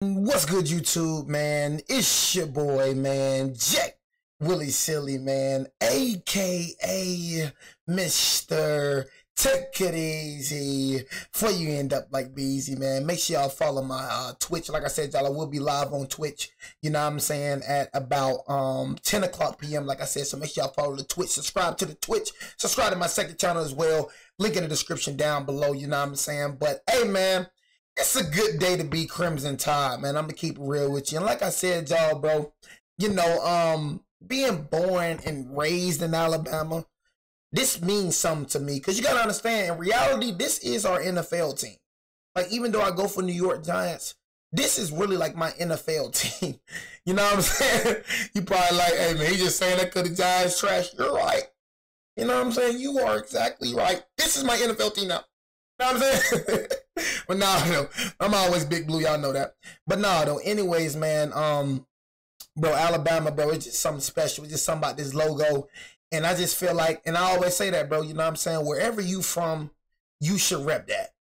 What's good, YouTube, man? It's your boy, man, Jack Willie Silly, man, aka Mr. Take It Easy. Before you end up like Beezy, man, make sure y'all follow my Twitch. Like I said, y'all, I will be live on Twitch, you know what I'm saying, at about 10 o'clock p.m. like I said. So make sure y'all follow the Twitch, subscribe to the Twitch, subscribe to my second channel as well. Link in the description down below, you know what I'm saying. But hey, man, it's a good day to be Crimson Tide, man. I'm gonna keep it real with you. And like I said, y'all, bro, you know, being born and raised in Alabama, this means something to me. Because you gotta understand, in reality, this is our NFL team. Like, even though I go for New York Giants, this is really like my NFL team. You know what I'm saying? You probably like, hey, man, he just saying that because the Giants trash. You're right. You know what I'm saying? You are exactly right. This is my NFL team now. You know what I'm saying? But no, I'm always Big Blue. Y'all know that. But no, though. Anyways, man, bro, Alabama, bro, it's just something special. It's just something about this logo. And I just feel like, and I always say that, bro, you know what I'm saying? Wherever you from, you should rep that.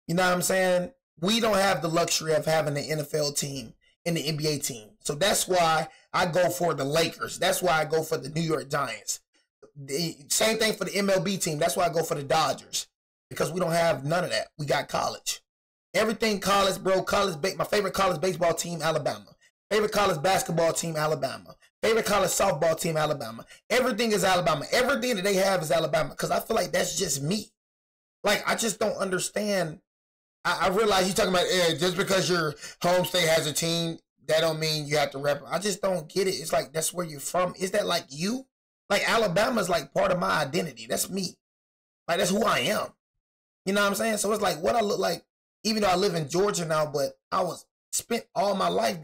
You know what I'm saying? We don't have the luxury of having an NFL team and the NBA team. So that's why I go for the Lakers. That's why I go for the New York Giants. The same thing for the MLB team. That's why I go for the Dodgers. Because we don't have none of that. We got college. Everything college, bro. My favorite college baseball team, Alabama. Favorite college basketball team, Alabama. Favorite college softball team, Alabama. Everything is Alabama. Everything that they have is Alabama. Because I feel like that's just me. Like, I just don't understand. I realize you're talking about, just because your home state has a team, that don't mean you have to rep. I just don't get it. It's like, that's where you're from. Is that like you? Like, Alabama's like part of my identity. That's me. Like, that's who I am. You know what I'm saying? So it's like what I look like, even though I live in Georgia now, but I spent all my life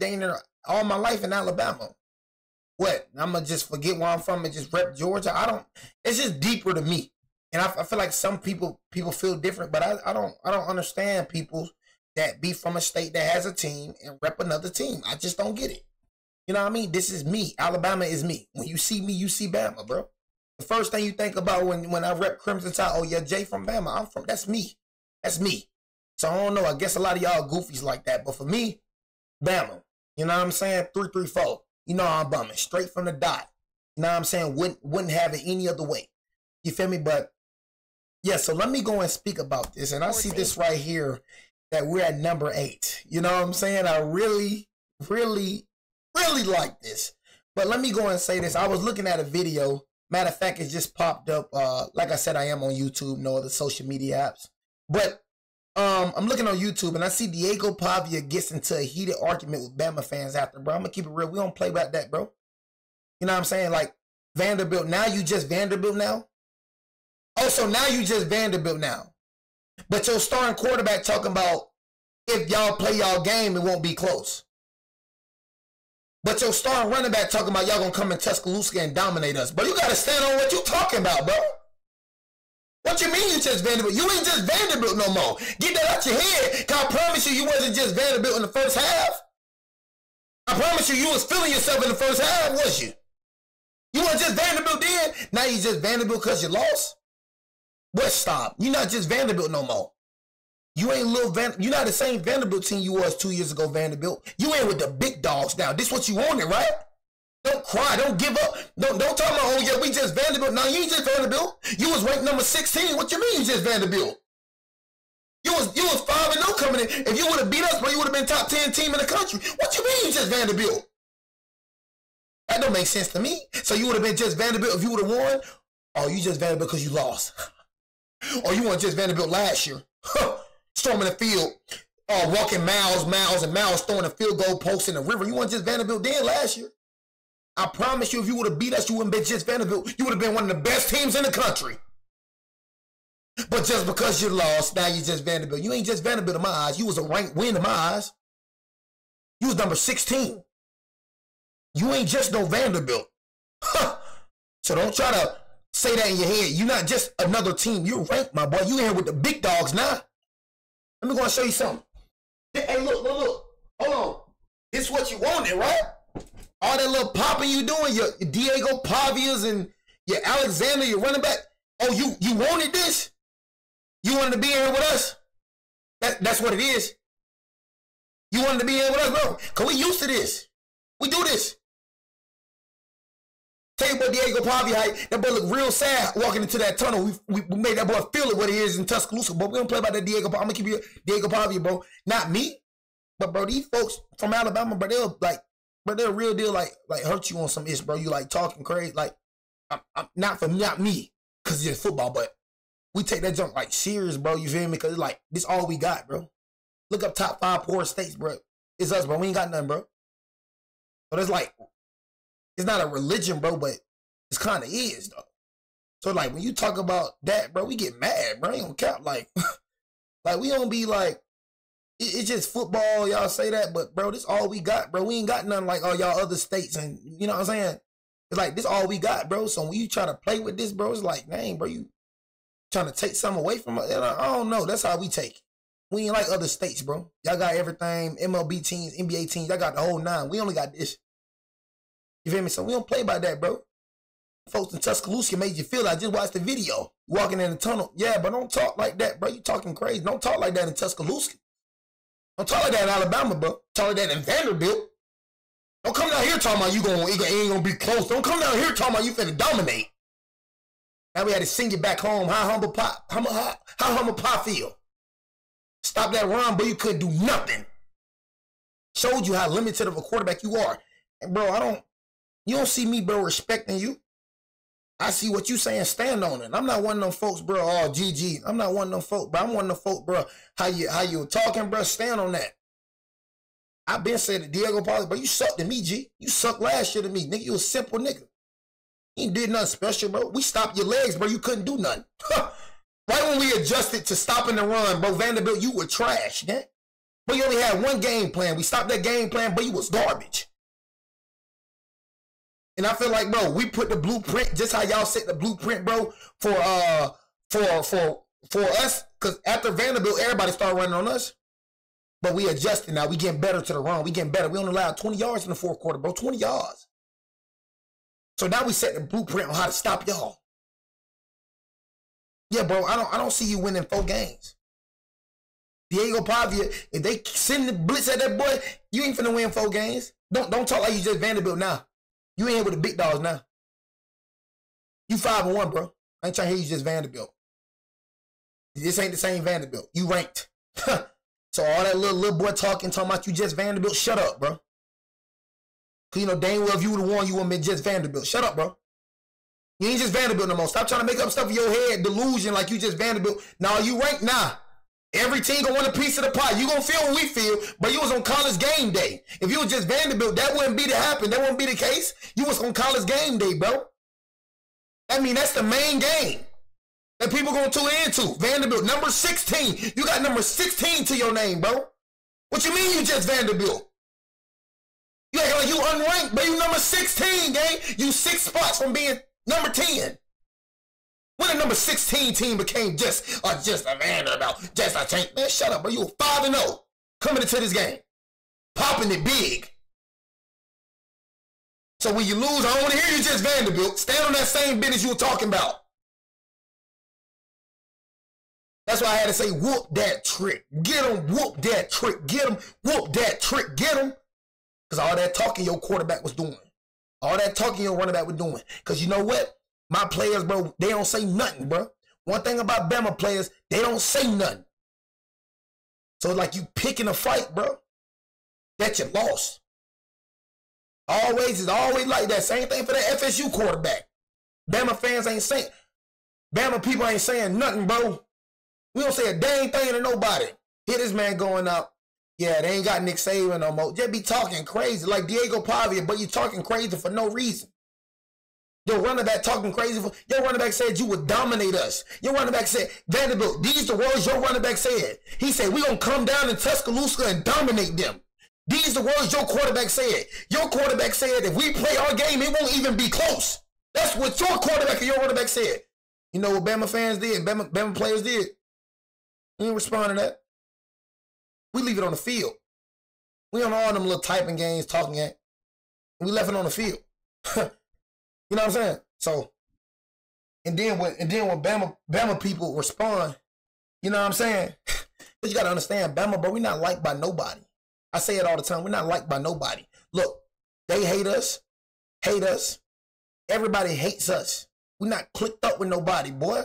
all my life in Alabama. What? I'm going to just forget where I'm from and just rep Georgia? It's just deeper to me. And I feel like some people feel different, but I don't understand people that be from a state that has a team and rep another team. I just don't get it. You know what I mean? This is me. Alabama is me. When you see me, you see Bama, bro. The first thing you think about when I rep Crimson Tide, oh yeah, Jay from Bama. That's me. That's me. So I don't know. I guess a lot of y'all goofies like that. But for me, Bama. You know what I'm saying? 3-3-4. You know I'm bumming. Straight from the dot. You know what I'm saying? Wouldn't have it any other way. You feel me? But yeah, so let me go and speak about this. And I see this right here that we're at number 8. You know what I'm saying? I really, really, really like this. But let me go and say this. I was looking at a video. Matter of fact, it just popped up. Like I said, I am on YouTube, no other social media apps. But I'm looking on YouTube, and I see Diego Pavia gets into a heated argument with Bama fans after, bro. I'm going to keep it real. We don't play about that, bro. You know what I'm saying? Like, Vanderbilt, now you just Vanderbilt now? Oh, so now you just Vanderbilt now. But your starting quarterback talking about if y'all play y'all game, it won't be close. But your starting running back talking about y'all gonna come in Tuscaloosa and dominate us. But you gotta stand on what you talking about, bro. What you mean you just Vanderbilt? You ain't just Vanderbilt no more. Get that out your head. Cause I promise you wasn't just Vanderbilt in the first half. I promise you was feeling yourself in the first half, was you? You weren't just Vanderbilt then. Now you just Vanderbilt because you lost. But stop. You're not just Vanderbilt no more. You ain't you're not the same Vanderbilt team you was 2 years ago, Vanderbilt. You ain't with the big dogs now. This what you wanted, right? Don't cry. Don't give up. Don't talk about, oh, yeah, we just Vanderbilt. No, you ain't just Vanderbilt. You was ranked number 16. What you mean you just Vanderbilt? You was 5-0 coming in. If you would have beat us, bro, you would have been top 10 team in the country. What you mean you just Vanderbilt? That don't make sense to me. So you would have been just Vanderbilt if you would have won? Oh, you just Vanderbilt because you lost. Or you weren't just Vanderbilt last year. Storming the field, walking miles and miles, throwing a field goal post in the river. You weren't just Vanderbilt then last year. I promise you, if you would have beat us, you wouldn't be just Vanderbilt. You would have been one of the best teams in the country. But just because you lost, now you're just Vanderbilt. You ain't just Vanderbilt in my eyes. You was a ranked win in my eyes. You was number 16. You ain't just no Vanderbilt. So don't try to say that in your head. You're not just another team. You're ranked, my boy. You in here with the big dogs now. Let me go and show you something. Hey, look. Hold on. This is what you wanted, right? All that little popping you doing, your Diego Pavias and your Alexander, your running back. Oh, you wanted this? You wanted to be here with us? That's what it is. You wanted to be in with us, bro? Because we used to this. We do this. Tell you about Diego Pavia, that boy look real sad walking into that tunnel. We made that boy feel it what it is in Tuscaloosa, but we don't play about that Diego Pavia. I'm going to keep you Diego Pavia, bro. Not me, but, bro, these folks from Alabama, bro, they'll, like, bro, they're a real deal, like hurt you on some ish, bro. You, like, talking crazy. Like, not me, because it's football, but we take that junk, like, serious, bro. You feel me? Because, like, this all we got, bro. Look up top 5 poorest states, bro. It's us, bro. We ain't got nothing, bro. But it's like, it's not a religion, bro, but it's kind of is, though. So, like, when you talk about that, bro, we get mad, bro. Ain't gonna count. Like, like, we don't be like, it's just football, y'all say that, but, bro, this all we got, bro. We ain't got nothing like all y'all other states, and you know what I'm saying? It's like, this all we got, bro. So when you try to play with this, bro, it's like, dang, bro, you trying to take something away from us? I don't know. That's how we take it. We ain't like other states, bro. Y'all got everything, MLB teams, NBA teams. Y'all got the whole 9. We only got this. You feel me? So we don't play by that, bro. Folks in Tuscaloosa made you feel like, just watch the video. Walking in the tunnel. Yeah, but don't talk like that, bro. You talking crazy. Don't talk like that in Tuscaloosa. Don't talk like that in Alabama, bro. Talk like that in Vanderbilt. Don't come down here talking about it ain't gonna be close. Don't come down here talking about you finna dominate. Now we had to sing it back home. How humble pie feel? Stop that run, but you couldn't do nothing. Showed you how limited of a quarterback you are. And bro, you don't see me, bro, respecting you. I see what you saying, stand on it. I'm not one of them folks, bro, oh, GG. I'm not one of them folks, bro. I'm one of them folks, bro, how you talking, bro, stand on that. I've been saying to Diego Pavia, bro, you sucked to me, G. You sucked last year to me, nigga. You a simple nigga. You ain't did nothing special, bro. We stopped your legs, bro. You couldn't do nothing. Right when we adjusted to stopping the run, bro, Vanderbilt, you were trash, man. But you only had one game plan. We stopped that game plan, but you was garbage. And I feel like, bro, we put the blueprint, just how y'all set the blueprint, bro, for us. Because after Vanderbilt, everybody started running on us. But we adjusted now. We getting better to the run. We getting better. We only allowed 20 yards in the fourth quarter, bro. 20 yards. So now we set the blueprint on how to stop y'all. Yeah, bro, I don't see you winning 4 games. Diego Pavia, if they send the blitz at that boy, you ain't finna win 4 games. Don't talk like you just Vanderbilt now. You ain't with the big dogs now. You 5-1, bro. I ain't trying to hear you just Vanderbilt. This ain't the same Vanderbilt. You ranked. So all that little boy talking about you just Vanderbilt, shut up, bro. Cause you know dang well if you would have won, you wouldn't been just Vanderbilt. Shut up, bro. You ain't just Vanderbilt no more. Stop trying to make up stuff in your head, delusion like you just Vanderbilt. Now you ranked now. Every team gonna want a piece of the pie. You gonna feel what we feel, but you was on college game day. If you was just Vanderbilt, that wouldn't be to happen. That wouldn't be the case. You was on college game day, bro. I mean, that's the main game that people gonna tune into. Vanderbilt, number 16. You got number 16 to your name, bro. What you mean you just Vanderbilt? You act like you unranked, but you number 16, gang. You 6 spots from being number 10. When the number 16 team became just a Vanderbilt, just a tank. Man, shut up, bro. You were 5-0 coming into this game. Popping it big. So when you lose, I don't want to hear you just Vanderbilt. Stand on that same business you were talking about. That's why I had to say, whoop that trick. Get him, whoop that trick. Get him, whoop that trick. Get him. Because all that talking your quarterback was doing. All that talking your running back was doing. Because you know what? My players, bro, they don't say nothing, bro. One thing about Bama players, they don't say nothing. So it's like you picking a fight, bro, that you lost. Always, it's always like that. Same thing for the FSU quarterback. Bama fans ain't saying, Bama people ain't saying nothing, bro. We don't say a dang thing to nobody. Hear this man going out. Yeah, they ain't got Nick Saban no more. Just be talking crazy like Diego Pavia, but you talking crazy for no reason. Your running back talking crazy. Your running back said you would dominate us. Your running back said, Vanderbilt, these the words your running back said. He said, we're going to come down in Tuscaloosa and dominate them. These the words your quarterback said. Your quarterback said, if we play our game, it won't even be close. That's what your quarterback and your running back said. You know what Bama fans did? Bama players did? We didn't respond to that. We leave it on the field. We on all them little typing games, talking at. We left it on the field. You know what I'm saying? So, and then when Bama people respond, you know what I'm saying? But you gotta understand, Bama, bro, we not liked by nobody. I say it all the time. We're not liked by nobody. Look, they hate us. Hate us. Everybody hates us. We're not clicked up with nobody, boy.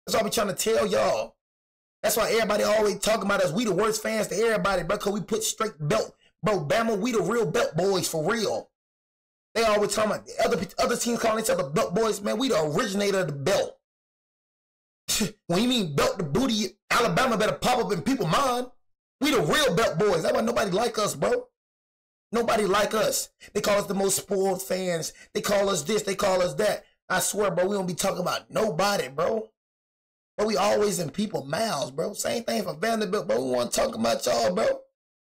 That's all we trying to tell y'all. That's why everybody always talking about us. We the worst fans to everybody, bro, because we put straight belt. Bro, Bama, we the real belt boys for real. They always talking about other teams calling each other belt boys. Man, we the originator of the belt. When you mean belt the booty, Alabama better pop up in people's mind. We the real belt boys. That's why nobody like us, bro. Nobody like us. They call us the most spoiled fans. They call us this. They call us that. I swear, bro, we don't be talking about nobody, bro. But we always in people's mouths, bro. Same thing for Vanderbilt, bro. We want to talk about y'all, bro.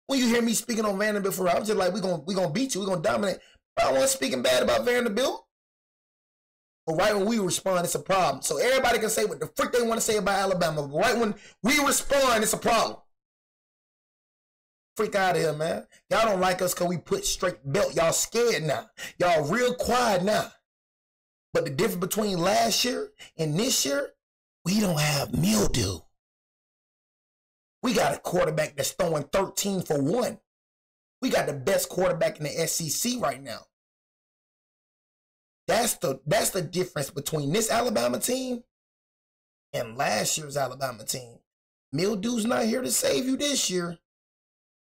When you hear me speaking on Vanderbilt for real, I'm just like, we gonna beat you. We gonna dominate. But I wasn't speaking bad about Vanderbilt. But right when we respond, it's a problem. So everybody can say what the frick they want to say about Alabama. But right when we respond, it's a problem. Freak out of here, man. Y'all don't like us because we put straight belt. Y'all scared now. Y'all real quiet now. But the difference between last year and this year, we don't have mildew. We got a quarterback that's throwing 13 for 1. We got the best quarterback in the SEC right now. That's the difference between this Alabama team and last year's Alabama team. Mildew's not here to save you this year.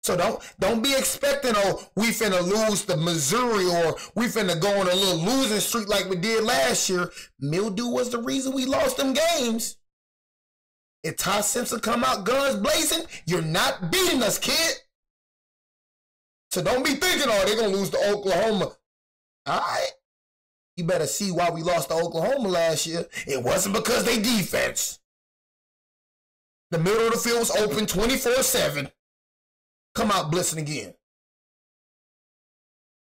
So don't be expecting, oh, we finna lose to Missouri or we finna go on a little losing streak like we did last year. Mildew was the reason we lost them games. If Todd Simpson come out guns blazing, you're not beating us, kid. So don't be thinking, oh, they're going to lose to Oklahoma. All right. You better see why we lost to Oklahoma last year. It wasn't because they defense. The middle of the field was open 24/7. Come out blitzing again.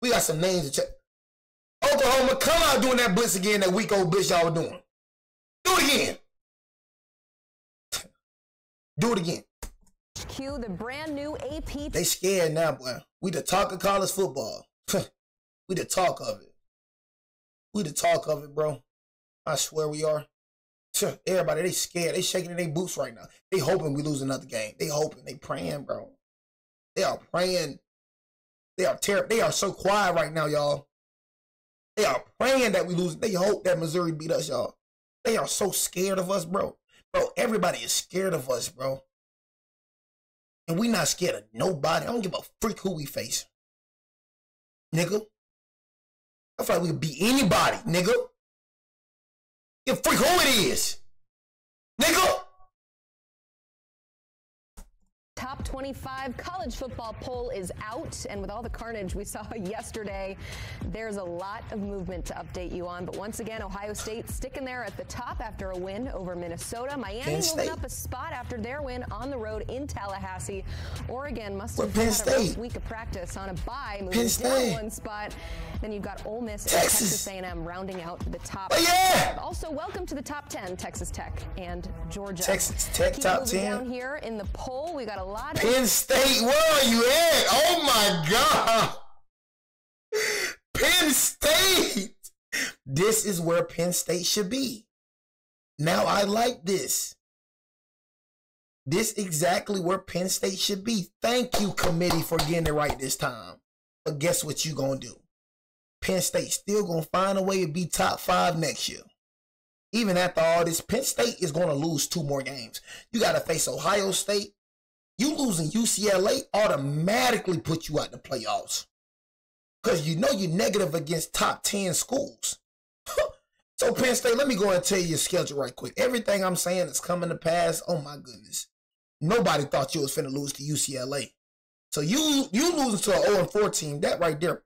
We got some names to check. Oklahoma, come out doing that blitz again, that week old blitz y'all were doing. Do it again. Do it again. Cue the brand new AP. They scared now, boy. We the talk of college football. We the talk of it. We the talk of it, bro. I swear we are. Everybody, they scared. They shaking in their boots right now. They hoping we lose another game. They hoping. They praying, bro. They are praying. They are terrible. They are so quiet right now, y'all. They are praying that we lose. They hope that Missouri beat us, y'all. They are so scared of us, bro. Bro, everybody is scared of us, bro. And we not scared of nobody. I don't give a freak who we face. Nigga. I feel like we could beat anybody, nigga. Give a freak who it is. Nigga. Top 25 college football poll is out, and with all the carnage we saw yesterday, there's a lot of movement to update you on. But once again, Ohio State sticking there at the top after a win over Minnesota. Miami moving up a spot after their win on the road in Tallahassee. Oregon must have had a rough week of practice on a bye, moving down one spot. Then you've got Ole Miss and Texas A&M rounding out the top. Also, welcome to the top 10, Texas Tech and Georgia. Texas Tech top 10. Down here in the poll, we got a lot of Penn State, where are you at? Oh my God. Penn State. This is where Penn State should be. Now I like this. This exactly where Penn State should be. Thank you, committee, for getting it right this time. But guess what you gonna do? Penn State still gonna find a way to be top 5 next year. Even after all this, Penn State is gonna lose 2 more games. You gotta face Ohio State. You losing UCLA automatically put you out the playoffs. Because you know you're negative against top 10 schools. So Penn State, let me go and tell you your schedule right quick. Everything I'm saying is coming to pass. Oh my goodness. Nobody thought you was finna lose to UCLA. So you losing to an 0-4 team, that right there,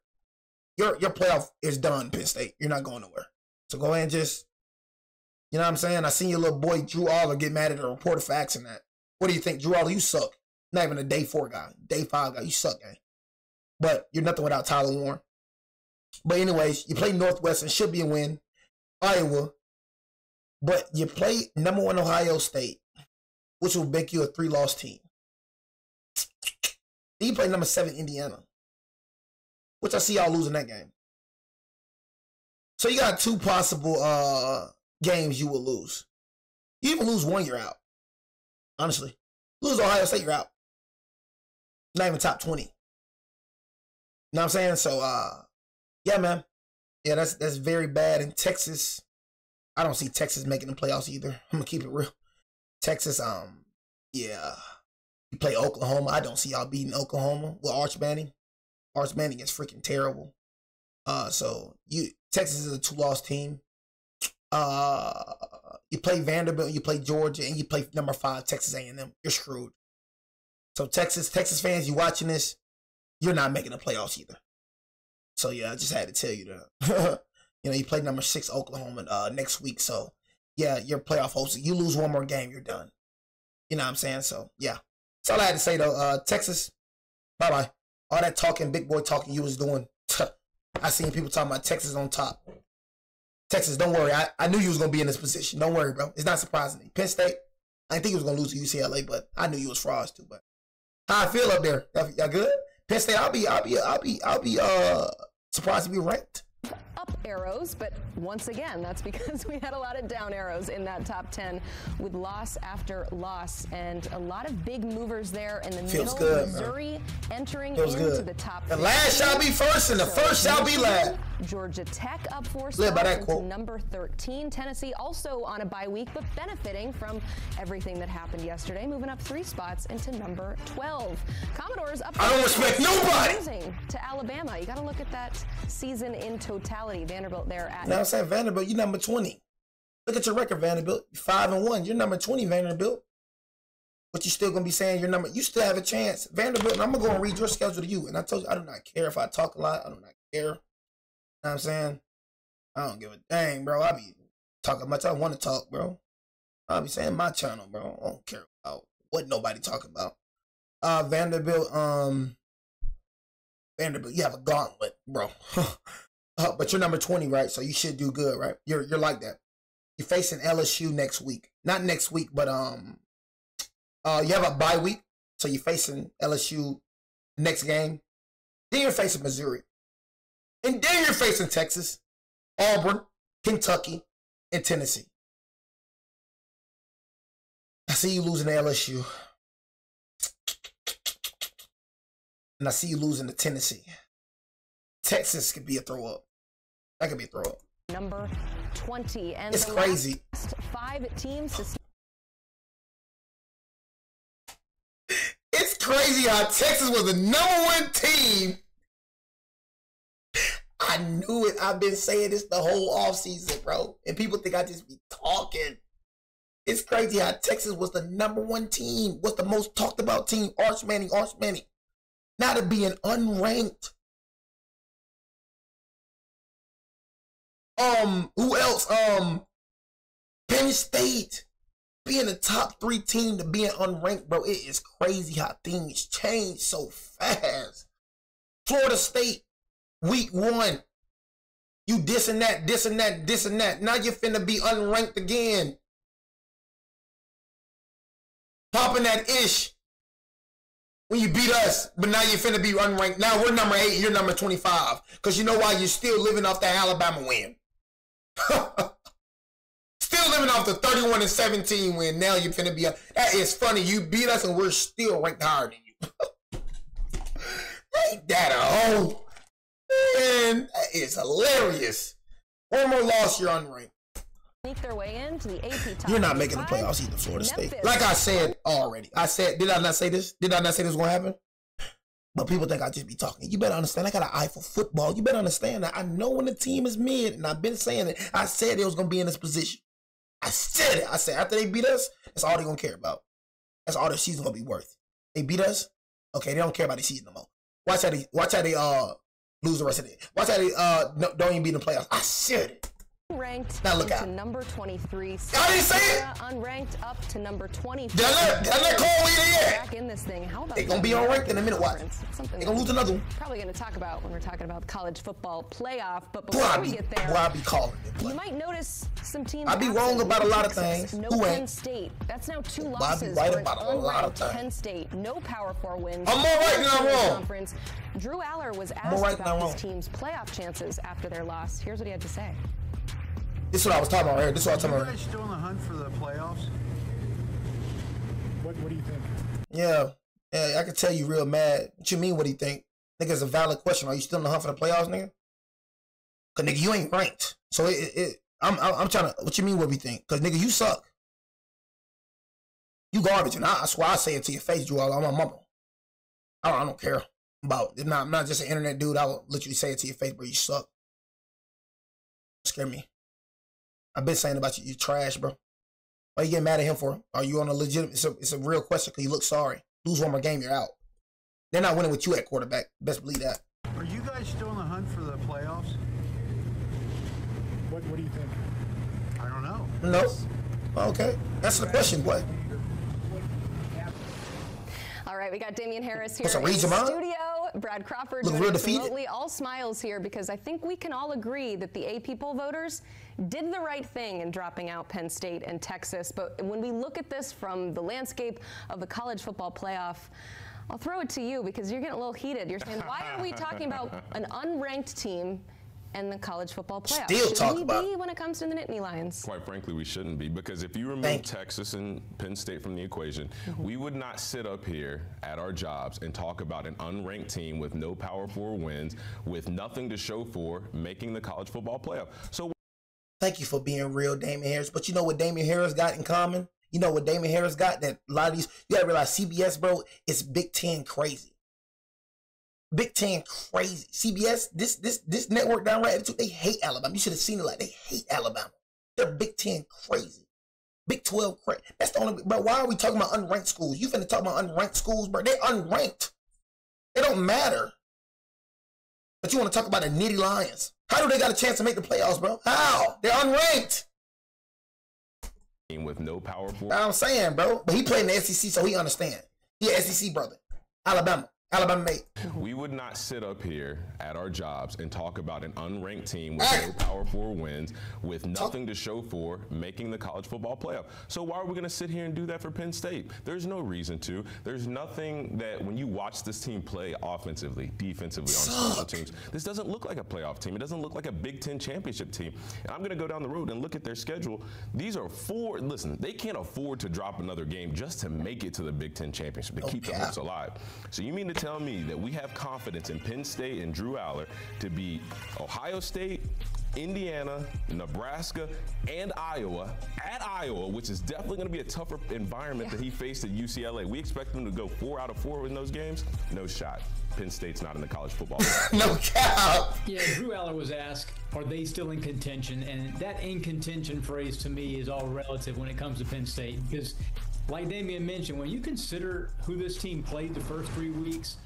your playoff is done, Penn State. You're not going nowhere. So go ahead and just, you know what I'm saying? I seen your little boy Drew Aller get mad at the reporter for asking that. What do you think? Drew Aller, you suck. Not even a day 4 guy. Day 5 guy. You suck, man. But you're nothing without Tyler Warren. But anyways, you play Northwestern. Should be a win. Iowa. But you play number 1 Ohio State, which will make you a 3-loss team. Then you play number 7 Indiana, which I see y'all losing that game. So you got 2 possible games you will lose. You even lose one, you're out. Honestly. Lose Ohio State, you're out. Not even top 20. You know what I'm saying? So, yeah, man. Yeah, that's very bad. In Texas, I don't see Texas making the playoffs either. I'm gonna keep it real. Texas, yeah. You play Oklahoma. I don't see y'all beating Oklahoma with Arch Manning. Arch Manning is freaking terrible. So Texas is a 2-loss team. You play Vanderbilt, you play Georgia, and you play number 5 Texas A&M. You're screwed. So Texas fans, you watching this, you're not making the playoffs either. So yeah, I just had to tell you that. You know, you play number 6 Oklahoma next week. So yeah, your playoff hopes. You lose one more game, you're done. You know what I'm saying? So yeah, that's all I had to say though. Texas, bye bye. All that talking, big boy talking you was doing. I seen people talking about Texas on top. Texas, don't worry. I knew you was gonna be in this position. Don't worry, bro. It's not surprising me. Penn State, I didn't think he was gonna lose to UCLA, but I knew you was frauds too. But how I feel up there? Y'all good? Penn State, I'll be surprised to be ranked. Up arrows, but once again, that's because we had a lot of down arrows in that top 10 with loss after loss, and a lot of big movers there in the middle. Good, Missouri man. Entering Feels into good. the top. The last shall be first, and the first shall be last. Georgia Tech up 4 Live by spots that into quote. number 13. Tennessee also on a bye week, but benefiting from everything that happened yesterday, moving up 3 spots into number 12. Commodores up. I don't respect nobody. Losing to Alabama. You got to look at that season in totality. Vanderbilt there at. You know what I'm saying? Vanderbilt, you're number 20. Look at your record, Vanderbilt. 5-1. You're number 20, Vanderbilt. But you still gonna be saying your number. You still have a chance, Vanderbilt. And I'm gonna go and read your schedule to you. And I told you I do not care if I talk a lot. I do not care. You know what I'm saying? I don't give a dang, bro. I be talking much I want to talk, bro. I'll be saying my channel, bro. I don't care about what nobody talking about. Vanderbilt, you have a gauntlet, bro. But you're number 20, right? So you should do good, right? You're like that. You're facing LSU next week. Not next week, but you have a bye week, so you're facing LSU next game. Then you're facing Missouri. And then you're facing Texas, Auburn, Kentucky, and Tennessee. I see you losing to LSU. And I see you losing to Tennessee. Texas could be a throw-up. That could be a throw-up. Number 20. And it's crazy. Last 5 teams to... It's crazy how Texas was the #1 team. I knew it. I've been saying this the whole offseason, bro. And people think I just be talking. It's crazy how Texas was the #1 team. Was the most talked about team. Arch Manning. Now to being unranked. Who else? Penn State. Being a top 3 team to being unranked, bro, it is crazy how things change so fast. Florida State, week 1. You this and that. Now you're finna be unranked again. Popping that ish when you beat us, but now you're finna be unranked. Now we're number 8, you're number 25. Because you know why? You're still living off the Alabama win. Still living off the 31-17 win. Now you're finna be up. That is funny. You beat us and we're still ranked higher than you. Ain't that a hoe? Man, that is hilarious. One more loss, you're unranked. Sneak their way into the AP top. You're not making the playoffs either, Florida State. Like I said already. Did I not say this? Did I not say this was going to happen? But people think I just be talking. You better understand, I got an eye for football. You better understand that I know when the team is mid, and I've been saying it. I said it was going to be in this position. I said it. I said after they beat us, that's all they're going to care about. That's all their season going to be worth. They beat us, okay, they don't care about their season no more. Watch how they lose the rest of it. Watch how they don't even beat the playoffs. I said it. Ranked now look to out. number 23. I didn't say it. Unranked up to number 24. Did I not call it yet? Back in this thing. How about they're gonna be unranked in a minute? Watch. They're gonna lose another one. Probably gonna talk about when we're talking about the college football playoff. But before we get there, I be calling it. You might notice some teams. I be wrong about a lot of things. No Who Penn ain't? State. That's now 2 I losses. be right for about an a lot of unranked things. Penn State. No Power 4 wins. I'm more right than I'm wrong. Conference. Drew Aller was asked about his team's playoff chances after their loss. Here's what he had to say. This is what I was talking about right here. Are you guys still in the hunt for the playoffs? What do you think? Yeah. Yeah, I can tell you real mad. What you mean, what do you think? Nigga, it's a valid question. Are you still in the hunt for the playoffs, nigga? Cause nigga, you ain't ranked. So I'm trying to, what you mean what we think? Cause nigga, you suck. You garbage. And I swear I say it to your face, Drew. I'm a mumble. I don't care about it. I'm not just an internet dude. I will literally say it to your face, bro. You suck. Scare me. I've been saying about you, you trash, bro. Why you getting mad at him for? Are you on a legitimate? It's a real question because you look sorry. Lose one more game, you're out. They're not winning with you at quarterback. Best believe that. Are you guys still in the hunt for the playoffs? What do you think? I don't know. No. Okay. Answer the question, boy. All right, we got Damian Harris here What's up, in the read your mind? studio. Brad Crawford Look joining real us defeated. remotely. All smiles here because I think we can all agree that the AP poll voters did the right thing in dropping out Penn State and Texas. But when we look at this from the landscape of the college football playoff, I'll throw it to you because you're getting a little heated. You're saying, why are we talking about an unranked team and the college football playoff? Still talk Should about we be when it comes to the Nittany Lions? Quite frankly, we shouldn't be, because if you remove Texas and Penn State from the equation, we would not sit up here at our jobs and talk about an unranked team with no Power 4 wins, with nothing to show for making the college football playoff. So, thank you for being real, Damian Harris. But you know what Damian Harris got in common? You know what Damian Harris got? That a lot of these, you gotta realize CBS, bro, it's Big Ten crazy. Big Ten crazy. CBS, this network down right, they hate Alabama. You should have seen it. Like, they hate Alabama. They're Big Ten crazy. Big 12 crazy. That's the only, bro, why are we talking about unranked schools? You finna talk about unranked schools, bro. They're unranked. They don't matter. But you want to talk about the Nittany Lions. How do they got a chance to make the playoffs, bro? How? They're unranked. with no Power 4. I'm saying, bro. But he played in the SEC, so he understand. He an SEC brother. Alabama mate. We would not sit up here at our jobs and talk about an unranked team with no Power 4 wins, with nothing to show for making the college football playoff. So why are we going to sit here and do that for Penn State? There's no reason to. There's nothing that when you watch this team play offensively, defensively, on special teams, this doesn't look like a playoff team. It doesn't look like a Big Ten championship team. And I'm going to go down the road and look at their schedule. These are four. Listen, they can't afford to drop another game just to make it to the Big Ten championship, to keep the hopes alive. So you mean to tell me that we have confidence in Penn State and Drew Aller to beat Ohio State, Indiana, Nebraska, and Iowa at Iowa, which is definitely going to be a tougher environment that he faced at UCLA. We expect them to go 4 out of 4 in those games. No shot. Penn State's not in the college football. No cap. Yeah, Drew Aller was asked, are they still in contention? And that in contention phrase to me is all relative when it comes to Penn State, because like Damian mentioned, when you consider who this team played the first 3 weeks,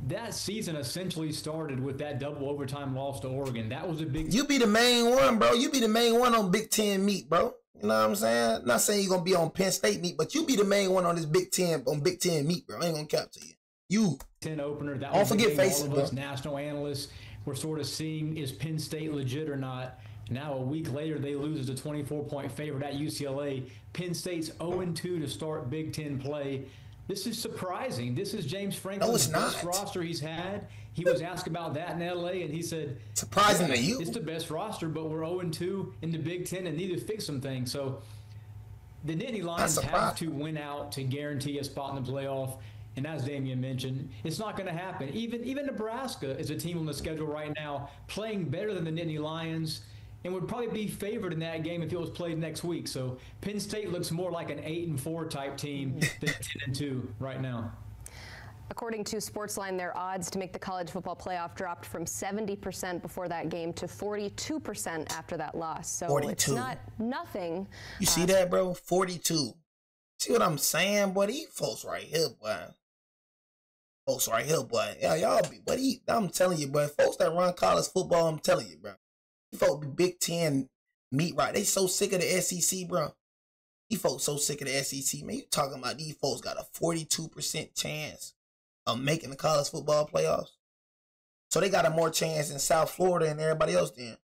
that season essentially started with that double overtime loss to Oregon. That was a big... You be the main one, bro. You be the main one on Big Ten meat, bro. You know what I'm saying? Not saying you're going to be on Penn State meat, but you be the main one on this Big Ten meat, bro. I ain't going to cap to you. You. 10 opener. That don't was forget faces, all of bro. us national analysts were sort of seeing, is Penn State legit or not? Now a week later, they lose as a 24-point favorite at UCLA. Penn State's 0-2 to start Big Ten play. This is surprising. This is James Franklin's best roster he's had. He was asked about that in LA, and he said, surprising to you? It's the best roster, but we're 0-2 in the Big Ten and need to fix some things. So the Nittany Lions have to win out to guarantee a spot in the playoff. And as Damian mentioned, it's not going to happen. Even Nebraska is a team on the schedule right now playing better than the Nittany Lions, and would probably be favored in that game if it was played next week. So Penn State looks more like an 8-4 type team than 10-2 right now. According to Sportsline, their odds to make the college football playoff dropped from 70% before that game to 42% after that loss. So 42. It's not nothing. You see that, bro? 42. See what I'm saying, boy? These folks right here, boy. Folks right here, boy. Yeah, y'all be, but I'm telling you, boy. Folks that run college football, I'm telling you, bro. These folks be Big Ten meat right. They so sick of the SEC, bro. These folks so sick of the SEC, man. You talking about these folks got a 42% chance of making the college football playoffs. So they got a more chance in South Florida than everybody else then.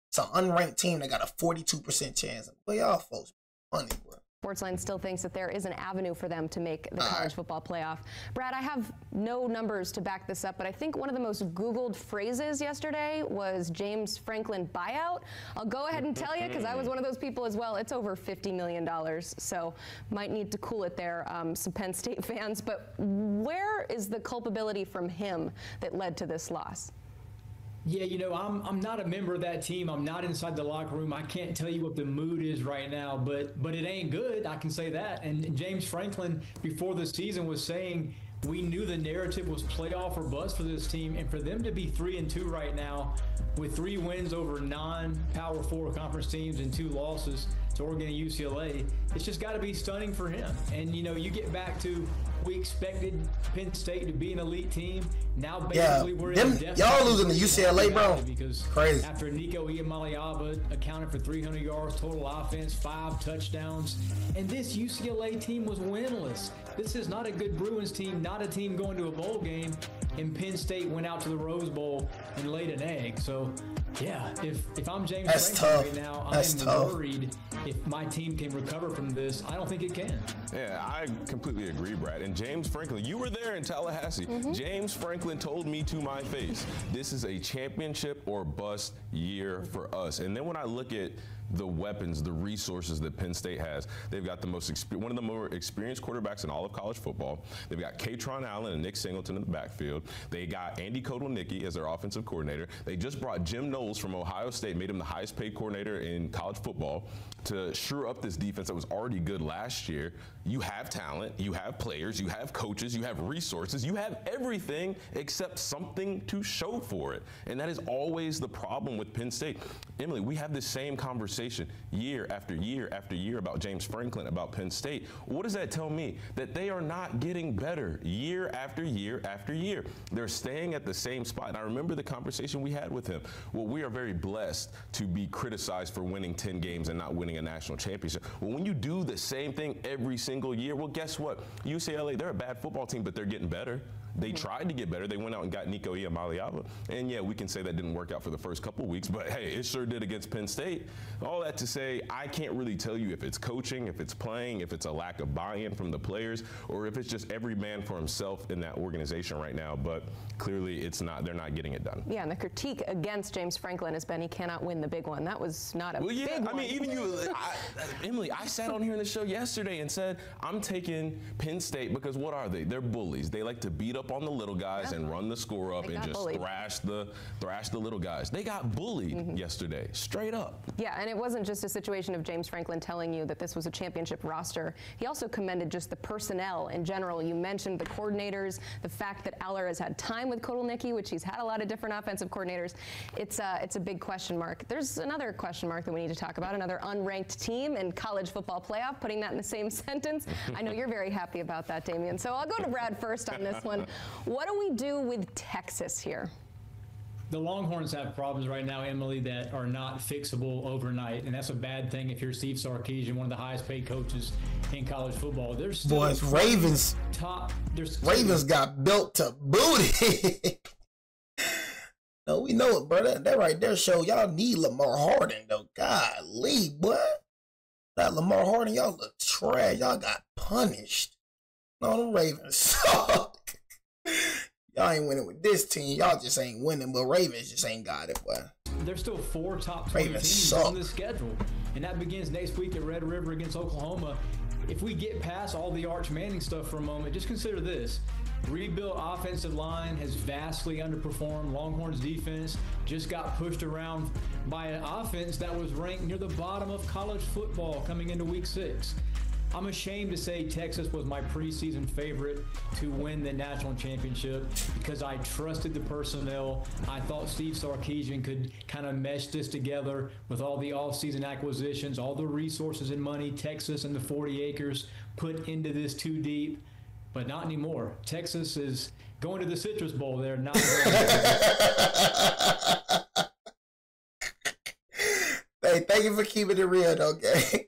It's an unranked team that got a 42% chance. Boy, y'all folks funny, bro. Sportsline still thinks that there is an avenue for them to make the college football playoff. Brad, I have no numbers to back this up, but I think one of the most Googled phrases yesterday was James Franklin buyout. I'll go ahead and tell you, because I was one of those people as well, it's over $50 million, so might need to cool it there, some Penn State fans. But where is the culpability from him that led to this loss? Yeah, you know, I'm not a member of that team. I'm not inside the locker room. I can't tell you what the mood is right now, but it ain't good. I can say that. And James Franklin, before the season, was saying we knew the narrative was playoff or bust for this team, and for them to be 3-2 right now with 3 wins over non-Power 4 conference teams and 2 losses to Oregon and UCLA, it's just got to be stunning for him. And, you know, you get back to we expected Penn State to be an elite team. Now basically we're in y'all losing to UCLA, bro. Because crazy. After Nico Iamaleava accounted for 300 yards total offense, 5 touchdowns, and this UCLA team was winless. This is not a good Bruins team, not a team going to a bowl game, and Penn State went out to the Rose Bowl and laid an egg. So, yeah, if I'm James Franklin right now, I'm worried if my team can recover from this. I don't think it can. Yeah, I completely agree, Brad. And James Franklin, you were there in Tallahassee. James Franklin told me to my face, this is a championship or bust year for us. And then when I look at the weapons, the resources that Penn State has, they've got the one of the more experienced quarterbacks in all of college football. They've got Katron Allen and Nick Singleton in the backfield. They got Andy Kotelnicki as their offensive coordinator. They just brought Jim Knowles from Ohio State, made him the highest paid coordinator in college football to shore up this defense that was already good last year. You have talent, you have players, you have coaches, you have resources, you have everything except something to show for it. And that is always the problem with Penn State. Emily, we have this same conversation year after year after year about James Franklin, about Penn State. What does that tell me? That they are not getting better year after year after year. They're staying at the same spot. And I remember the conversation we had with him. Well, we are very blessed to be criticized for winning 10 games and not winning a national championship. Well, when you do the same thing every single year, well, guess what? UCLA, they're a bad football team, but they're getting better. They tried to get better. They went out and got Nico Iamaleava. And, yeah, we can say that didn't work out for the first couple of weeks, but, hey, it sure did against Penn State. All that to say, I can't really tell you if it's coaching, if it's playing, if it's a lack of buy-in from the players, or if it's just every man for himself in that organization right now. But clearly it's not. They're not getting it done. Yeah, and the critique against James Franklin has been he cannot win the big one. That was not a big one. I mean, even you, Emily, I sat on here in the show yesterday and said, I'm taking Penn State because what are they? They're bullies. They like to beat up on the little guys and run the score up and just thrash the little guys. They got bullied yesterday, straight up. Yeah, and it wasn't just a situation of James Franklin telling you that this was a championship roster. He also commended just the personnel in general. You mentioned the coordinators, the fact that Aller has had time with Kotelnicki, which he's had a lot of different offensive coordinators. It's a big question mark. There's another question mark that we need to talk about, another unranked team in college football playoff, putting that in the same sentence. I know you're very happy about that, Damian. So I'll go to Brad first on this one. What do we do with Texas here? The Longhorns have problems right now, Emily, that are not fixable overnight, and that's a bad thing if you're Steve Sarkisian, one of the highest paid coaches in college football. There's still boys, Ravens got built to booty. No, we know it, brother. That right there show y'all need Lamar Harden, though. Golly, boy. That Lamar Harden, y'all look trash. Y'all got punished. No, the Ravens suck. Y'all ain't winning with this team. Y'all just ain't winning, but Ravens just ain't got it, boy. There's still 4 top 20 teams on the schedule, and that begins next week at Red River against Oklahoma. If we get past all the Arch Manning stuff for a moment, just consider this. Rebuilt offensive line has vastly underperformed. Longhorns defense just got pushed around by an offense that was ranked near the bottom of college football coming into week 6. I'm ashamed to say Texas was my preseason favorite to win the national championship because I trusted the personnel. I thought Steve Sarkisian could kind of mesh this together with all the offseason acquisitions, all the resources and money Texas and the 40 acres put into this too deep, but not anymore. Texas is going to the Citrus Bowl. They're not going Hey, thank you for keeping it real, okay?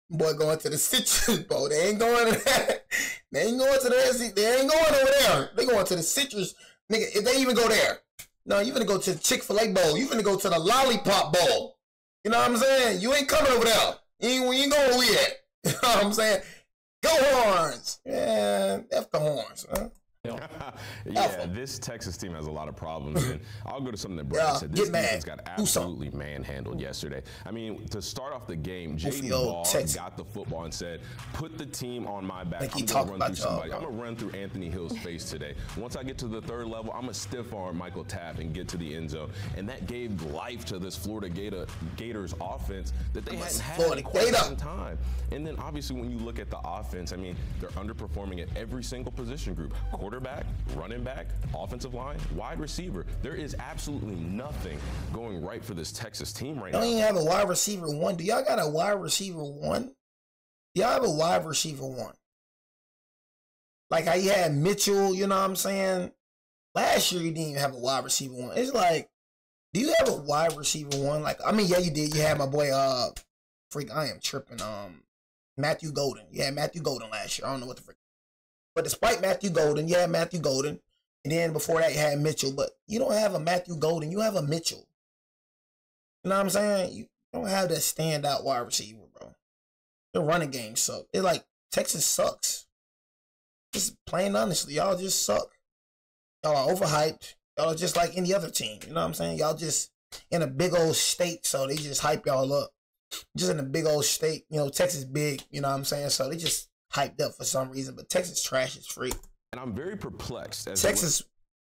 Boy, going to the Citrus Bowl. They ain't going to that. They ain't going to the SEC. They ain't going over there. They going to the Citrus. Nigga, if they even go there. No, you finna go to the Chick-fil-A Bowl. You finna go to the Lollipop Bowl. You know what I'm saying? You ain't coming over there. You ain't going where we at. You know what I'm saying? Go Horns! Yeah, F the Horns, huh? Yeah, this Texas team has a lot of problems, and I'll go to something that Brad said. This defense got absolutely manhandled yesterday. I mean, to start off the game, J.D. Ball got the football and said, "Put the team on my back. I'm gonna run through somebody. I'm gonna run through Anthony Hill's face today. Once I get to the third level, I'm gonna stiff arm Michael Tapp and get to the end zone." And that gave life to this Florida Gators offense that they hadn't had in quite some time. And then obviously, when you look at the offense, I mean, they're underperforming at every single position group: quarterback, running back, offensive line, wide receiver. There is absolutely nothing going right for this Texas team right now. Don't even have a wide receiver one. Do y'all got a wide receiver one? Do y'all have a wide receiver one? Like how you had Mitchell, you know what I'm saying? Last year you didn't even have a wide receiver one. It's like, do you have a wide receiver one? Like, I mean, yeah, you did. You had my boy, I am tripping. Matthew Golden. You had Matthew Golden last year. I don't know what the frick. But despite Matthew Golden, you had Matthew Golden. And then before that, you had Mitchell. But you don't have a Matthew Golden. You have a Mitchell. You know what I'm saying? You don't have that standout wide receiver, bro. The running game sucks. It's like Texas sucks. Just plain honestly, y'all just suck. Y'all are overhyped. Y'all are just like any other team. You know what I'm saying? Y'all just in a big old state, so they just hype y'all up. Just in a big old state. You know, Texas big, you know what I'm saying? So they just hyped up for some reason, but Texas trash is free. And I'm very perplexed. Texas,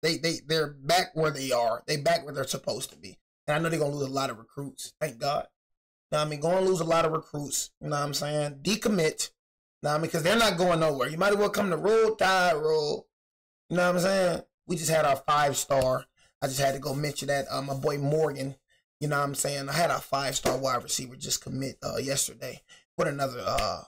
they're back where they are. They back where they're supposed to be. And I know they're going to lose a lot of recruits. Thank God. Now, I mean, going to lose a lot of recruits. You know what I'm saying? Decommit. Now, I mean, because they're not going nowhere. You might as well come to Roll Tide Roll. You know what I'm saying? We just had our 5-star. I just had to go mention that. My boy Morgan, you know what I'm saying? I had our 5-star wide receiver just commit yesterday. Put another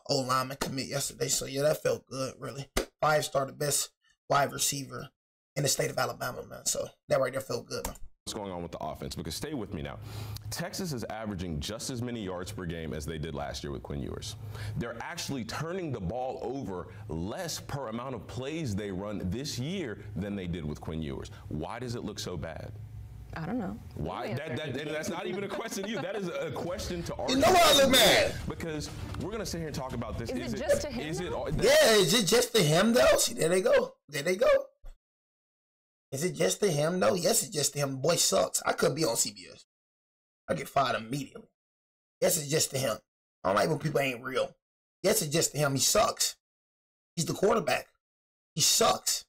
old lineman commit yesterday. So, yeah, that felt good, really. 5-star, the best wide receiver in the state of Alabama, man. So, that right there felt good, man. What's going on with the offense? Because stay with me now. Texas is averaging just as many yards per game as they did last year with Quinn Ewers. They're actually turning the ball over less per amount of plays they run this year than they did with Quinn Ewers. Why does it look so bad? I don't know. Why? That's not even a question to you. That is a question to our. You know why I look mad? Because we're going to sit here and talk about this. Is it just to him? Yeah, is it just to him, though? See, there they go. There they go. Is it just to him, though? Yes, it's just to him. Boy sucks. I could be on CBS. I get fired immediately. Yes, it's just to him. I don't like when people ain't real. Yes, it's just to him. He sucks. He's the quarterback. He sucks.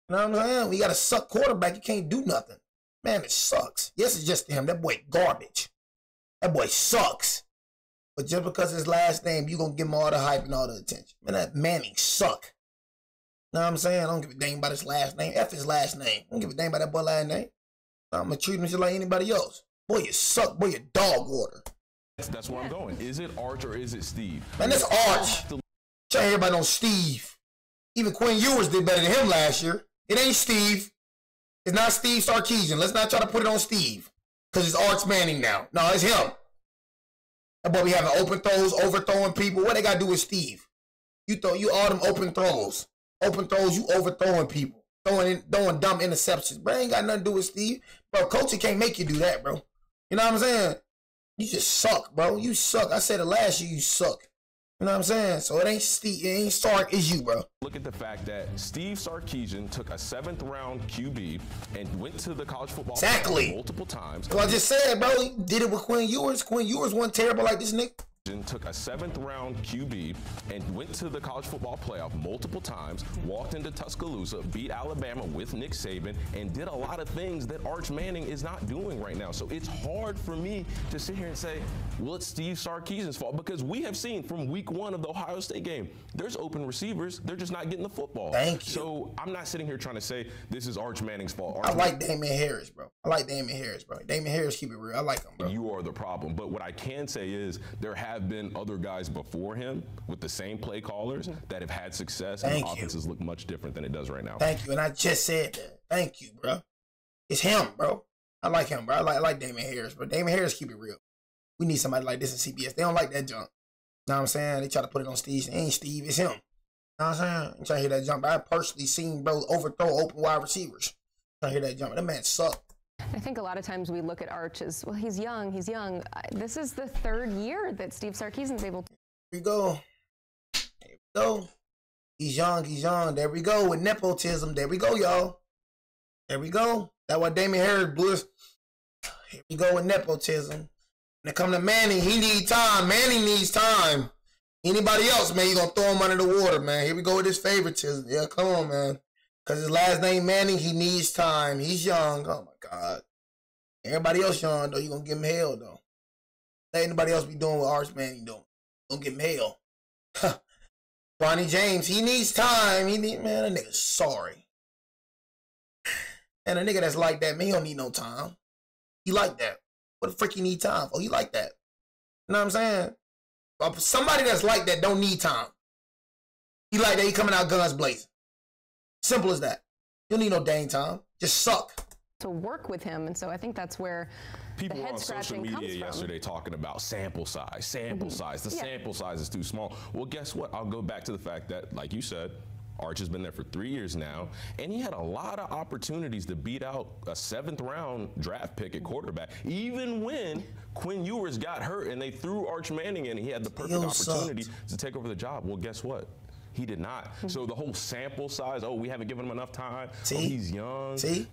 You know what I'm saying? We got a suck quarterback. You can't do nothing. Man, it sucks. Yes, it's just to him. That boy garbage. That boy sucks. But just because his last name, you going to give him all the hype and all the attention. Man, that Manning suck. You know what I'm saying? I don't give a damn about his last name. F his last name. I don't give a damn about that boy last name. I'm going to treat him just like anybody else. Boy, you suck. Boy, you dog water. That's where I'm going. Is it Arch or is it Steve? Man, that's Arch. Tell everybody on Steve. Even Quinn Ewers did better than him last year. It ain't Steve. It's not Steve Sarkisian. Let's not try to put it on Steve. Because it's Arch Manning now. No, it's him. That boy be having open throws, overthrowing people. What they got to do with Steve? You all them open throws. Open throws, you overthrowing people. Throwing dumb interceptions. Bro, ain't got nothing to do with Steve. Bro, coaching can't make you do that, bro. You know what I'm saying? You just suck, bro. You suck. I said it last year, you suck. You know what I'm saying? So it ain't Steve, it ain't Sark, it's you, bro. Look at the fact that Steve Sarkisian took a 7th-round QB and went to the college football multiple times. So I just said, bro, he did it with Quinn Ewers. Quinn Ewers wasn't terrible like this nigga. Took a 7th-round QB and went to the college football playoff multiple times, walked into Tuscaloosa, beat Alabama with Nick Saban, and did a lot of things that Arch Manning is not doing right now. So it's hard for me to sit here and say, well, it's Steve Sarkisian's fault, because we have seen from week 1 of the Ohio State game, there's open receivers. They're just not getting the football. Thank you. So I'm not sitting here trying to say this is Arch Manning's fault. I like Damian Harris, bro. Damian Harris, keep it real. I like him, bro. You are the problem. But what I can say is there have been other guys before him with the same play callers that have had success, and the offenses look much different than it does right now. Thank you. And I just said that. Thank you, bro. It's him, bro. I like him, bro. I like Damian Harris, bro. Damian Harris, keep it real. We need somebody like this in CBS. They don't like that junk. You know what I'm saying? They try to put it on Steve. It ain't Steve. It's him. You know what I'm saying? You try to hear that jump. I personally seen bro overthrow open wide receivers. Try to hear that jump. That man sucked. I think a lot of times we look at Arch as, well, he's young. This is the 3rd year that Steve Sarkisian's able to. we go. There we go. He's young. He's young. There we go with nepotism. There we go, y'all. There we go. That's what Damian Harris blew us. Here we go with nepotism. When it come to Manning, he needs time. Manning needs time. Anybody else, man, you gonna throw him under the water, man. Here we go with his favoritism. Yeah, come on, man. Because his last name Manning, he needs time. He's young. Oh, my God. Everybody else young, though. You gonna give him hell, though. Let anybody else be doing what Arch Manning doing. Gonna give him hell. Bonnie James, he needs time. Man, that nigga's sorry. And a nigga that's like that, man, he don't need no time. He like that. What the frick he need time for? He like that. You know what I'm saying? Somebody that's like that don't need time. He like that, he coming out guns blazing. Simple as that. You don't need no dang time. Just suck. To work with him, and so I think that's where people the were head on social scratching comes media from. yesterday talking about sample size. The sample size is too small. Well, guess what? I'll go back to the fact that, like you said, Arch has been there for 3 years now, and he had a lot of opportunities to beat out a 7th-round draft pick at quarterback, even when Quinn Ewers got hurt and they threw Arch Manning in. He had the perfect opportunity to take over the job. Well, guess what? He did not. So the whole sample size, oh, we haven't given him enough time. See? Oh, he's young. See?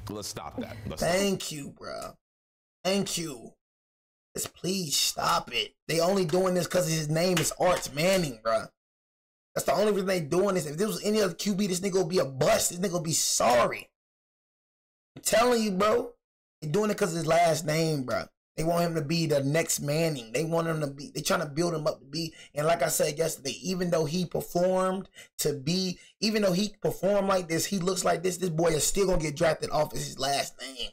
Let's stop that. Thank you, bro. Thank you. Just please stop it. They only doing this because his name is Arch Manning, bro. That's the only reason they doing this. If there was any other QB, this nigga would be a bust. This nigga would be sorry. I'm telling you, bro. They doing it because of his last name, bro. They want him to be the next Manning. They want him to be, they trying to build him up to be. And like I said yesterday, even though he performed like this, he looks like this boy is still going to get drafted off of his last name.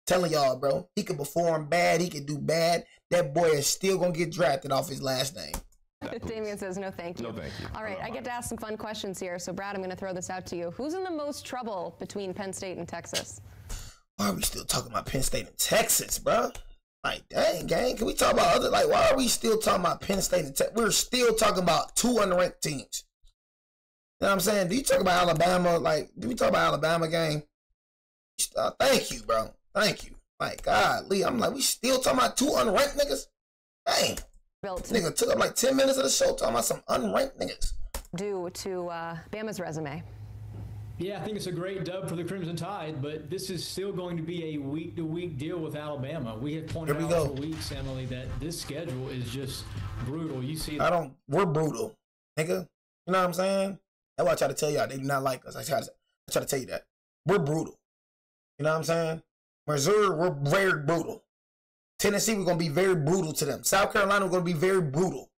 Telling y'all, bro. He can perform bad. He can do bad. That boy is still going to get drafted off his last name. Damian says no thank you. No thank you. All right, I get to ask some fun questions here. So, Brad, I'm going to throw this out to you. Who's in the most trouble between Penn State and Texas? Why are we still talking about Penn State and Texas, bro? Like, dang, gang. Can we talk about other, like, why are we still talking about Penn State and Texas? We're still talking about 2 unranked teams. You know what I'm saying? Do you talk about Alabama? Like, do we talk about Alabama, gang? Thank you, bro. Thank you. Like, God, Lee, I'm like, we still talking about 2 unranked niggas? Dang. Nigga took up like 10 minutes of the show talking about some unranked niggas. Due to Bama's resume. Yeah, I think it's a great dub for the Crimson Tide, but this is still going to be a week-to-week deal with Alabama. We have pointed out for weeks, Emily, that this schedule is just brutal. You see that. We're brutal, nigga. You know what I'm saying? That's why I try to tell y'all. They do not like us. I try to tell you that. We're brutal. You know what I'm saying? Missouri, we're very brutal. Tennessee, we're going to be very brutal to them. South Carolina, we're going to be very brutal.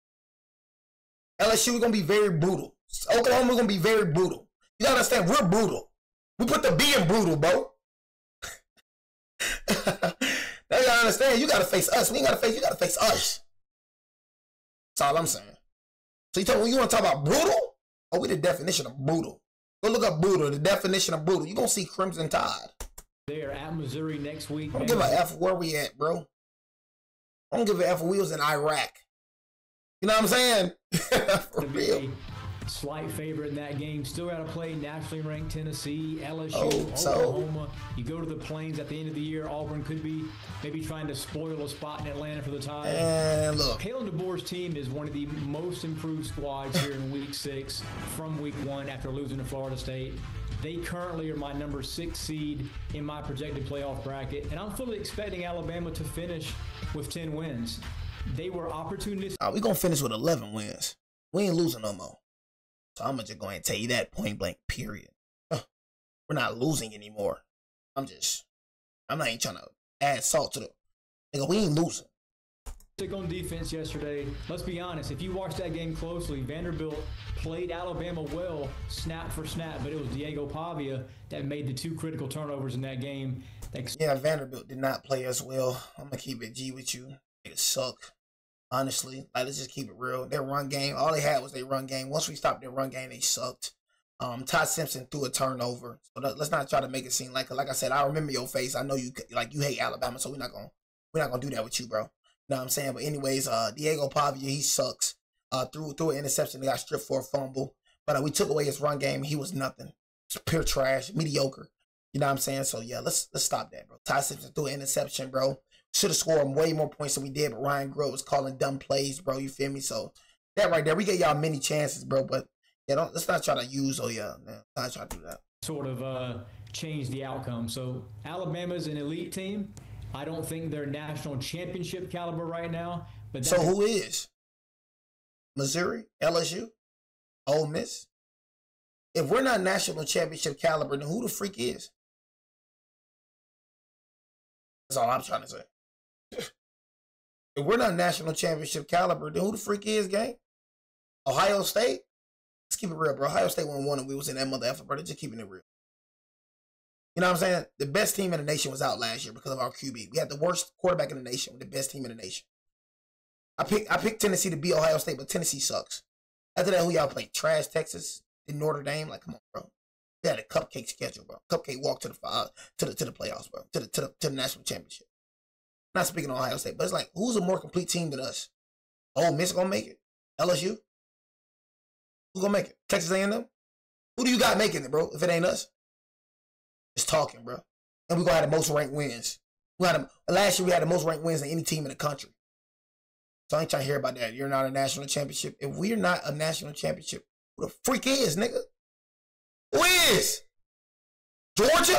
LSU, we're going to be very brutal. Oklahoma, we're going to be very brutal. You gotta understand, we're brutal. We put the B in brutal, bro. Now you gotta understand, you gotta face us. We ain't gotta face, you gotta face us. That's all I'm saying. So you wanna talk about brutal? Oh, we the definition of brutal. Go look up brutal, the definition of brutal. You gonna see Crimson Tide. They are at Missouri next week. I don't give a F where we at, bro. I don't give a F if we was in Iraq. You know what I'm saying? For real. Slight favorite in that game. Still got to play nationally ranked Tennessee, LSU, Oklahoma. You go to the Plains at the end of the year. Auburn could be maybe trying to spoil a spot in Atlanta for the Tide. And look, Kalen DeBoer's team is one of the most improved squads here in Week 6 from Week 1 after losing to Florida State. They currently are my number 6 seed in my projected playoff bracket, and I'm fully expecting Alabama to finish with 10 wins. They were opportunistic. We're going to finish with 11 wins. We ain't losing no more. So I'm just going to tell you that point blank, period. We're not losing anymore. I'm not even trying to add salt to the nigga. We ain't losing. On defense yesterday, let's be honest, if you watch that game closely, Vanderbilt played Alabama well, snap for snap, but it was Diego Pavia that made the 2 critical turnovers in that game. Yeah, Vanderbilt did not play as well. I'm going to keep it G with you. It sucked. Honestly, like, let's just keep it real. Their run game, all they had was their run game. Once we stopped their run game, they sucked. Todd Simpson threw a turnover. So let's not try to make it seem like I said, I remember your face. I know you hate Alabama, so we're not gonna do that with you, bro. You know what I'm saying? But anyways, Diego Pavia, he sucks. Threw an interception. They got stripped for a fumble. But we took away his run game. He was nothing. It's pure trash, mediocre. You know what I'm saying? So yeah, let's stop that, bro. Todd Simpson threw an interception, bro. Should have scored way more points than we did, but Ryan Grove was calling dumb plays, bro. You feel me? So that right there, we get y'all many chances, bro. But yeah, let's not try to use man. Let's not try to do that. Sort of change the outcome. So Alabama's an elite team. I don't think they're national championship caliber right now. But so who is? Missouri, LSU, Ole Miss. If we're not national championship caliber, then who the freak is? That's all I'm trying to say. If we're not national championship caliber, then who the freak is, gang? Ohio State? Let's keep it real, bro. Ohio State won and we was in that mother effort, brother. Just keeping it real. You know what I'm saying? The best team in the nation was out last year because of our QB. We had the worst quarterback in the nation with the best team in the nation. I picked Tennessee to beat Ohio State, but Tennessee sucks. After that, who y'all played? Trash Texas and Notre Dame. Like, come on, bro. They had a cupcake schedule, bro. Cupcake walk to the playoffs, bro. To the national championship. Not speaking of Ohio State, but it's like, who's a more complete team than us? Ole Miss gonna make it? LSU? Who's gonna make it? Texas A&M? Who do you got making it, bro? If it ain't us, just talking, bro. And we gonna have the most ranked wins. Last year we had the most ranked wins than any team in the country. So I ain't trying to hear about that. You're not a national championship. If we're not a national championship, who the freak is, nigga? Who is? Georgia?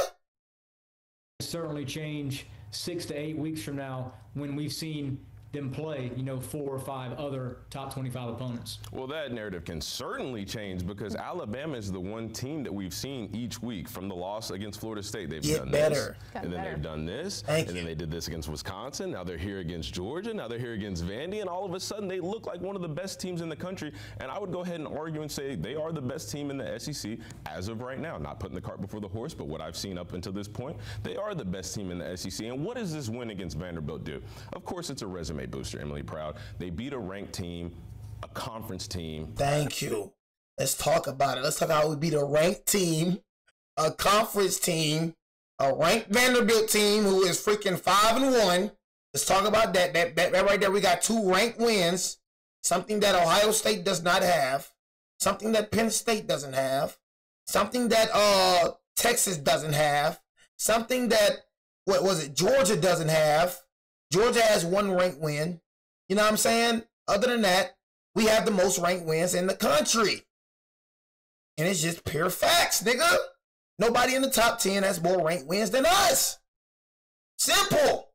Certainly change 6 to 8 weeks from now when we've seen them play, 4 or 5 other top 25 opponents. Well, that narrative can certainly change because Alabama is the one team that we've seen each week from the loss against Florida State. They've done better. This, and then they've done this, and then they did this against Wisconsin. Now they're here against Georgia. Now they're here against Vandy, and all of a sudden they look like one of the best teams in the country. And I would go ahead and argue and say they are the best team in the SEC as of right now. Not putting the cart before the horse, but what I've seen up until this point, they are the best team in the SEC. And what does this win against Vanderbilt do? Of course, it's a resume booster, Emily Proud. They beat a ranked team, a conference team. Thank you. Let's talk about it. Let's talk about how we beat a ranked team, a conference team, a ranked Vanderbilt team who is freaking 5-1. Let's talk about that. That right there. We got 2 ranked wins, something that Ohio State does not have, something that Penn State doesn't have, something that Texas doesn't have, something that Georgia doesn't have. Georgia has 1 ranked win. You know what I'm saying? Other than that, we have the most ranked wins in the country. And it's just pure facts, nigga. Nobody in the top 10 has more ranked wins than us. Simple.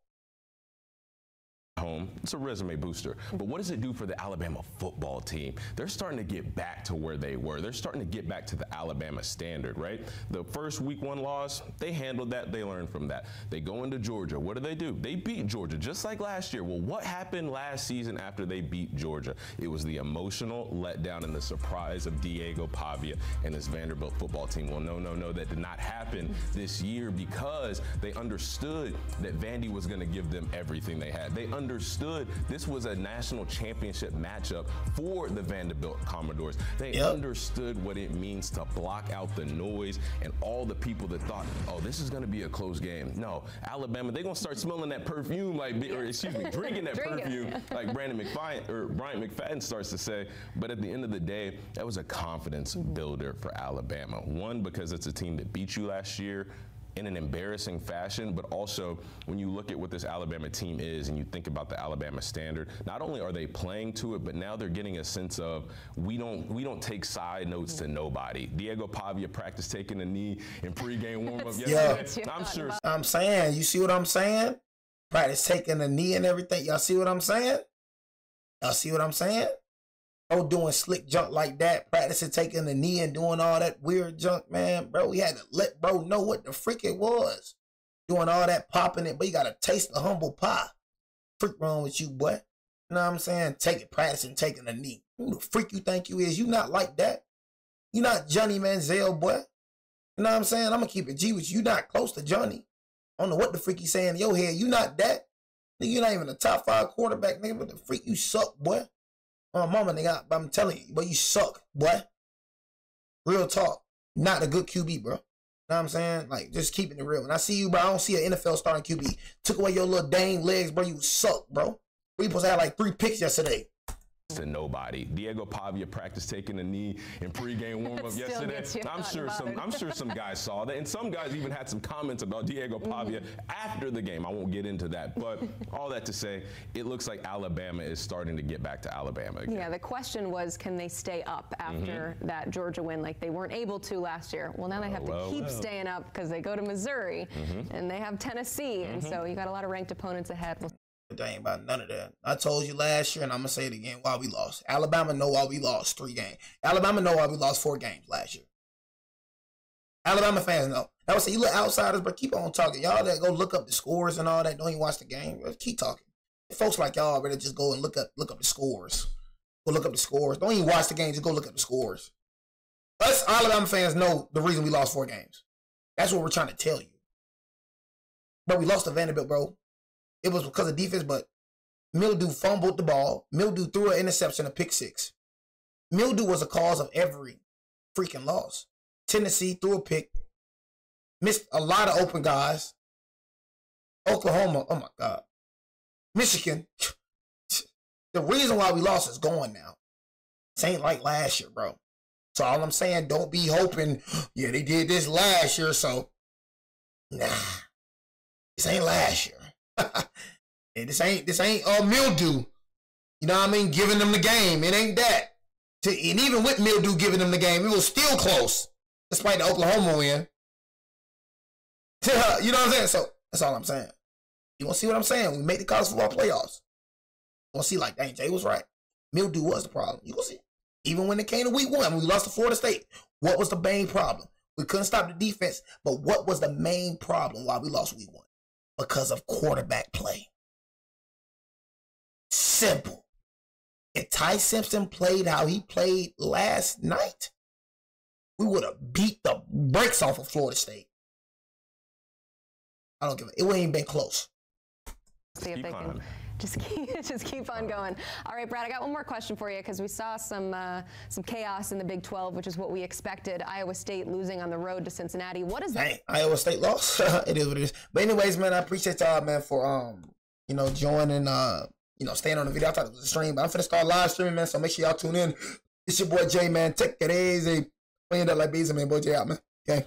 Home. It's a resume booster. But what does it do for the Alabama football team? They're starting to get back to where they were. They're starting to get back to the Alabama standard, right? The first week 1 loss, they handled that. They learned from that. They go into Georgia. What do? They beat Georgia just like last year. Well, what happened last season after they beat Georgia? It was the emotional letdown and the surprise of Diego Pavia and his Vanderbilt football team. Well, no, that did not happen this year because they understood that Vandy was going to give them everything they had. They understood this was a national championship matchup for the Vanderbilt Commodores. They understood what it means to block out the noise and all the people that thought, oh, this is going to be a close game. No, Alabama, they're going to start smelling that perfume drinking that perfume like Brian McFadden starts to say. But at the end of the day, that was a confidence builder for Alabama. One, because it's a team that beat you last year in an embarrassing fashion, but also when you look at what this Alabama team is and you think about the Alabama standard, not only are they playing to it, but now they're getting a sense of we don't take side notes to nobody. Diego Pavia practiced taking a knee in pregame warm-up yesterday. I'm sure. I'm saying, you see what I'm saying? Practice taking a knee and everything. Y'all see what I'm saying? Y'all see what I'm saying? Bro doing slick junk like that, practicing taking the knee and doing all that weird junk, man. Bro, we had to let bro know what the freak it was. Doing all that popping it, but you got to taste the humble pie. Freak wrong with you, boy. You know what I'm saying? Practicing taking a knee. Who the freak you think you is? You not like that. You not Johnny Manziel, boy. You know what I'm saying? I'm going to keep it G with you. You not close to Johnny. I don't know what the freak you saying in your head. You not that. Nigga, you not even a top 5 quarterback, nigga. What the freak you suck, boy. My mama, nigga, I'm telling you, but you suck, boy. Real talk. Not a good QB, bro. You know what I'm saying? Like, just keeping it real. When I see you, bro, I don't see an NFL starting QB. Took away your little dang legs, bro. You suck, bro. We supposed to have like 3 picks yesterday. to nobody. Diego Pavia practiced taking a knee in pregame warm-up yesterday. I'm sure some guys saw that, and some guys even had some comments about Diego Pavia after the game. I won't get into that, but all that to say, it looks like Alabama is starting to get back to Alabama again. Yeah, the question was, can they stay up after that Georgia win like they weren't able to last year? Well, now they have to keep staying up because they go to Missouri and they have Tennessee, and so you got a lot of ranked opponents ahead. They ain't about none of that. I told you last year, and I'm going to say it again, why we lost. Alabama know why we lost 3 games. Alabama know why we lost 4 games last year. Alabama fans know. I would say, you look outsiders, but keep on talking. Y'all that go look up the scores and all that, don't even watch the game. Keep talking. Folks like y'all better just go and look up the scores. Go look up the scores. Don't even watch the game, just go look up the scores. Us Alabama fans know the reason we lost 4 games. That's what we're trying to tell you. But we lost to Vanderbilt, bro. It was because of defense, but Mildew fumbled the ball. Mildew threw an interception, a pick 6. Mildew was the cause of every freaking loss. Tennessee threw a pick. Missed a lot of open guys. Oklahoma, oh my God. Michigan. The reason why we lost is gone now. This ain't like last year, bro. So all I'm saying, don't be hoping, yeah, they did this last year, so nah. This ain't last year. And this ain't Mildew. You know what I mean? Giving them the game. It ain't that. And even with Mildew giving them the game, it was still close, despite the Oklahoma win. You know what I'm saying? So that's all I'm saying. You want to see what I'm saying? We make the college football playoffs. You want to see, like, dang, Jay was right. Mildew was the problem. You will see. Even when it came to week 1, when we lost to Florida State, what was the main problem? We couldn't stop the defense, but what was the main problem why we lost week 1? Because of quarterback play. Simple. If Ty Simpson played how he played last night, we would have beat the brakes off of Florida State. I don't give a. It wouldn't even been close. See if they can just keep on going. All right, Brad, I got one more question for you because we saw some chaos in the Big 12, which is what we expected. Iowa State losing on the road to Cincinnati. What is that? Hey, Iowa State lost. It is what it is. But anyways, man, I appreciate y'all, man, for joining, staying on the video. I thought it was a stream, but I'm finna start live streaming, man. So make sure y'all tune in. It's your boy Jay, man. Take it easy. Playing that like bees, man. Boy Jay out, man. Okay.